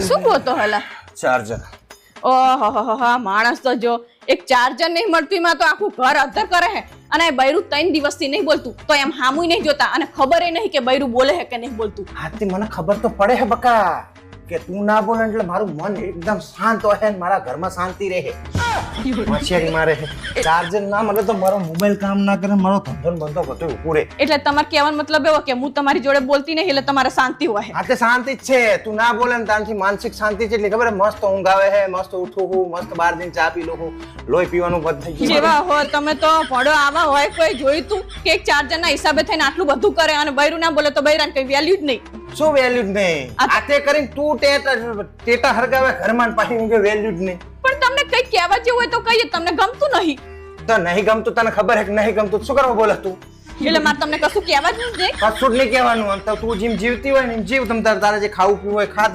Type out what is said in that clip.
શું ગોતો હલા? ચાર્જર. ઓહો માણસ તો જો એક ચાર્જર નહીં મળતું એમાં તો આખું ઘર અધર કરે હે. અને બૈરું 3 દિવસથી નહીં બોલતું તો એમ હામુય નહીં જોતા અને ખબર નહીં કે બૈરું બોલે હે કે નહીં બોલતું. હાથી મને ખબર તો પડે હે બકા કે તું ના બોલે એટલે મારું મન એકદમ શાંત હોય ને મારા ઘરમાં શાંતિ રહે. હોશિયારી મારે ચાર્જર ના મળે તો મારો મોબાઈલ કામ ના કરે, મારો ધંધો બંધો બધો ઉભું રહે. એટલે તમારે કહેવાનો મતલબ એવો કે હું તમારી જોડે બોલતી નહીં એટલે તમારે શાંતિ હોય. હા તે શાંતિ જ છે. તું ના બોલે ને તાનથી માનસિક શાંતિ છે એટલે ખબર હે, મસ્ત ઊંઘ આવે હે, મસ્ત ઉઠું હું, મસ્ત બહાર જઈને ચા પી લઉં હું, લોહી પીવાનું બંધ થઈ ગયું. જેવા હો તમે તો ભડો આવા હોય કોઈ જોયું તું કે એક ચાર્જર ના હિસાબે થઈને આટલું બધું કરે અને બૈરું ના બોલે તો બૈરાને કઈ વેલ્યુ જ નહીં. શું વેલ્યુ જ નહીં? આતે કરીને તું ટેટા હરગાવે ઘરમાં પાછી ઊંઘે, વેલ્યુ જ નહીં. પણ તમને કઈ કહેવા જેવું હોય તો કહીએ, તમને ગમતું નહીં તો નહીં ગમતું, તને ખબર હે કે નહીં ગમતું, શું કરવા બોલે તું? એટલે મારે તમને કશું કહેવા જ નહીં. કશું જ નહીં કહેવાનું. આમ તો તું જેમ જીવતી હોય ને એમ જીવ. તારે જે ખાવું પીવું હોય ખા.